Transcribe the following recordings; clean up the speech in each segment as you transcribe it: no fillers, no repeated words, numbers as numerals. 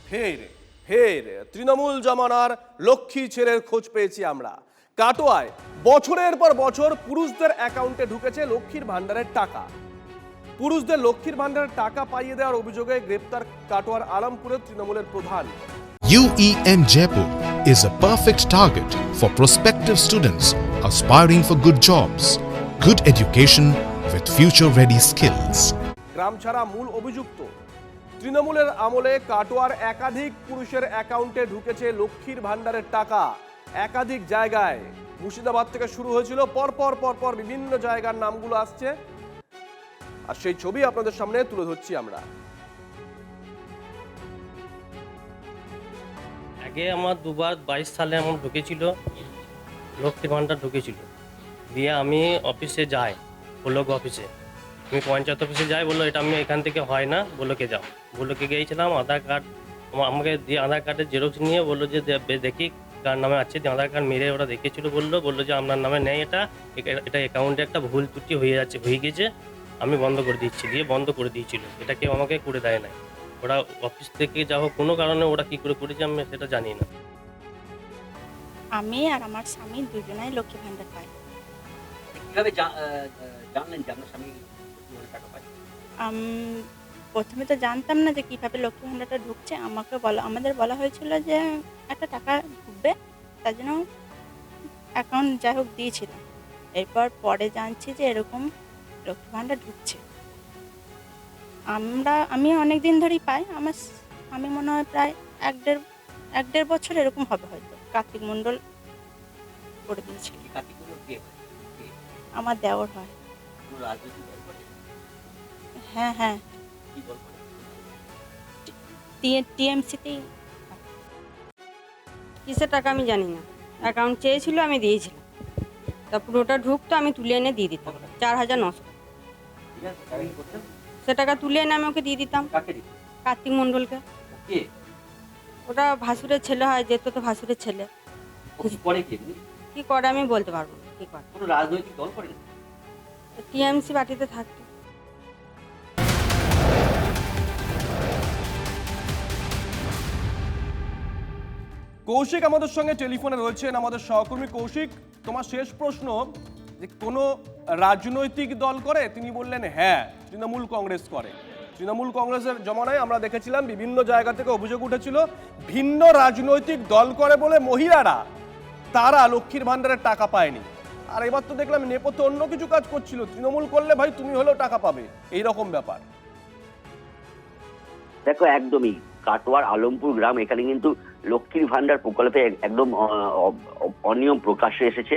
ফের ফের তৃণমূল জমানার লক্ষ্মী ছেলের খোঁজ পেয়েছি আমরা। কাটোয়ায় বছরের পর বছর পুরুষদের অ্যাকাউন্টে ঢুকেছে লক্ষ্মীর ভান্ডারের টাকা। পুরুষদের লক্ষ্মীর ভান্ডারের টাকা পাইয়ে দেওয়ার অভিযোগে গ্রেপ্তার কাটোয়ার আলমপুরের তৃণমূলের প্রধান। UEM Jaipur is a perfect target for prospective students aspiring for good jobs, good education with future-ready skills. গ্রাম ছাড়া মূল অভিযুক্ত। তৃণমূলের আমলে কাটোয়ার একাধিক পুরুষের অ্যাকাউন্টে ঢুকেছে লক্ষ্মীর ভান্ডারের টাকা। একাধিক জায়গায় মুর্শিদাবাদ থেকে শুরু হয়েছিল, পরপর বিভিন্ন জায়গার নামগুলো আসছে, আর সেই ছবি আপনাদের সামনে তুলে ধরছি আমরা। আগে আমার দুবার 22 সালে আমার ঢুকেছিল, লক্ষ্মীর ভান্ডার ঢুকেছিল। দিয়ে আমি অফিসে যাই, ব্লক অফিসে, আমি পঞ্চায়েত অফিসে যাই, বললো এটা আমি এখান থেকে হয় না, ব্লকে যাও। ব্লকে গিয়েছিলাম, আধার কার্ড আমাকে দিয়ে আধার কার্ডের জেরক্স নিয়ে বললো যে দেখি কার নামে আছে। দিয়ে আধার কার্ড মেরে ওরা দেখেছিল, বললো যে আপনার নামে নেই, এটা অ্যাকাউন্টে একটা ভুল ত্রুটি হয়ে গেছে, আমি বন্ধ করে দিচ্ছি। দিয়ে বন্ধ করে দিয়েছিল, এটা কেউ আমাকে করে দেয় নাই। ওরা অফিস থেকে যা হোক কোনো কারণে ওরা কী করে করেছে আমি সেটা জানি না। আমি আর আমার স্বামী দুজনাই লক্ষ্মী ভান্ডার পাই। কিভাবে জানলেন যে আপনার স্বামী টাকা পায়? প্রথমে তো জানতাম না যে কীভাবে লক্ষ্মী ভান্ডারটা ঢুকছে। আমাদের বলা হয়েছিল যে একটা টাকা ঢুকবে, তার জন্য অ্যাকাউন্ট যাই হোক দিয়েছিলাম। এরপর পরে জানছি যে এরকম লক্ষ্মী ভান্ডার ঢুকছে। আমি অনেক দিন ধরেই পাই। আমি মনে হয় প্রায় এক দেড় বছর এরকম হবে হয়তো। কার্তিক মণ্ডল করে দিয়েছিল। আমার দেওর হয়। হ্যাঁ টিএমসিতেই। কিসের টাকা আমি জানি না, অ্যাকাউন্ট চেয়েছিল আমি দিয়েছিলাম, তারপর ওটা ঢুকতো আমি তুলে এনে দিয়ে দিতাম 4,900। সে টাকা তুলে এনে আমি ওকে দিয়ে দিতাম, কার্তিক মণ্ডলকে। ওটা ভাসুরের ছেলে হয়, যেত তো ভাসুরের ছেলে। কি করে আমি বলতে পারবো না কি করে। কোনো রাজনৈতিক দল করে না? টিএমসি পার্টিতে থাকতো। কৌশিক আমাদের সঙ্গে টেলিফোনে রয়েছেন, আমাদের সহকর্মী। কৌশিক, তোমার শেষ প্রশ্ন, যে কোনো রাজনৈতিক দল করে? তিনি বললেন হ্যাঁ, তৃণমূল কংগ্রেস করে। তৃণমূল কংগ্রেসের জমানায় আমরা দেখেছিলাম বিভিন্ন জায়গা থেকে অভিযোগ উঠেছিল ভিন্ন রাজনৈতিক দল করে বলে মহিলারা তারা লক্ষ্মীর ভান্ডারের টাকা পায়নি। আর এবার তো দেখলাম নেপথ্যে অন্য কিছু কাজ করছিল, তৃণমূল করলে ভাই তুমি হলেও টাকা পাবে, এইরকম ব্যাপার। দেখো, একদমই কাটোয়ার আলমপুর গ্রাম, এখানে কিন্তু লক্ষ্মীর ভান্ডার প্রকল্পে একদম অনিয়ম প্রকাশ্যে এসেছে।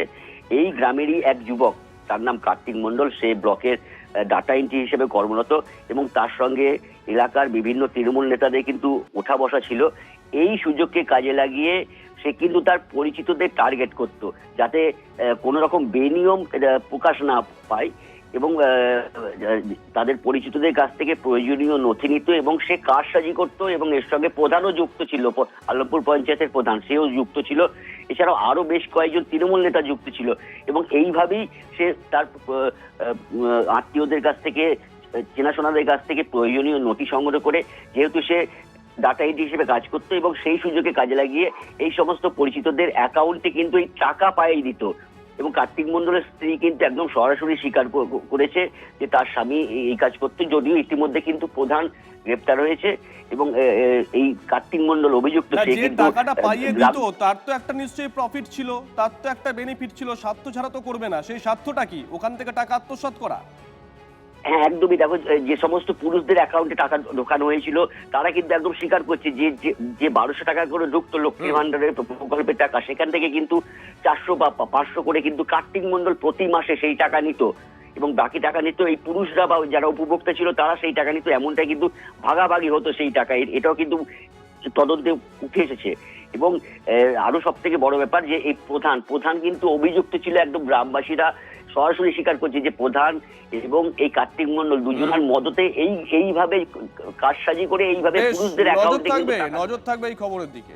এই গ্রামেরই এক যুবক, তার নাম কার্তিক মণ্ডল, সে ব্লকের ডাটা এন্ট্রি হিসেবে কর্মরত এবং তার সঙ্গে এলাকার বিভিন্ন তৃণমূল নেতাদের কিন্তু ওঠা বসা ছিল। এই সুযোগকে কাজে লাগিয়ে সে কিন্তু তার পরিচিতদের টার্গেট করত, যাতে কোনো রকম বেনিয়ম প্রকাশ না পায়, এবং তাদের পরিচিতদের কাছ থেকে প্রয়োজনীয় নথি নিত এবং সে কারসাজি করত। এবং এর সঙ্গে প্রধানও যুক্ত ছিল, আলমপুর পঞ্চায়েতের প্রধান, সেও যুক্ত ছিল। এছাড়াও আরো বেশ কয়েকজন তৃণমূল নেতা যুক্ত ছিল এবং এইভাবেই সে তার আত্মীয়দের কাছ থেকে, চেনাশোনাদের কাছ থেকে প্রয়োজনীয় নথি সংগ্রহ করে, যেহেতু সে ডাটা এন্ট্রি হিসেবে কাজ করতো, এবং সেই সুযোগে কাজে লাগিয়ে এই সমস্ত পরিচিতদের অ্যাকাউন্টে কিন্তু এই টাকা পাইয়ে দিত। এবং কার্তিক মণ্ডলের স্ত্রী কিন্তু একদম সরাসরি স্বীকার করেছে যে তার স্বামী এই কাজ করতে, যদিও ইতিমধ্যে কিন্তু প্রধান গ্রেপ্তার হয়েছে। এবং এই কার্তিক মণ্ডল অভিযুক্ত, সে কিন্তু টাকাটা পাইয়ে দিত, তার তো একটা নিশ্চয়ই প্রফিট ছিল, তার তো একটা বেনিফিট ছিল, স্বার্থ ছাড়া তো করবে না। সেই স্বার্থটা কি? ওখান থেকে টাকা আত্মসাৎ করা? হ্যাঁ, একদমই। দেখো, যে সমস্ত পুরুষদের অ্যাকাউন্টে টাকা ঢোকানো হয়েছিল তারা কিন্তু একদম স্বীকার করছে যে 1200 টাকা করে ঢুকতো লক্ষ্মীর ভান্ডারের প্রকল্পের টাকা, সেখান থেকে কিন্তু 400 বা 500 করে কিন্তু কার্তিক মণ্ডল প্রতি মাসে সেই টাকা নিত, এবং বাকি টাকা নিত এই পুরুষরা বা যারা উপভোক্তা ছিল তারা সেই টাকা নিত। এমনটা কিন্তু ভাগাভাগি হতো সেই টাকা, এটাও কিন্তু তদন্তে উঠে এসেছে। এবং আরো সব থেকে বড় ব্যাপার যে এই প্রধান কিন্তু অভিযুক্ত ছিল। একদম গ্রামবাসীরা সরাসরি স্বীকার করছে যে প্রধান এবং এই কার্তিক মণ্ডল দুজনের মদতে এইভাবে কারসাজি করে এইভাবে পুরুষদের অ্যাকাউন্টে নজর থাকবে এই খবরের দিকে।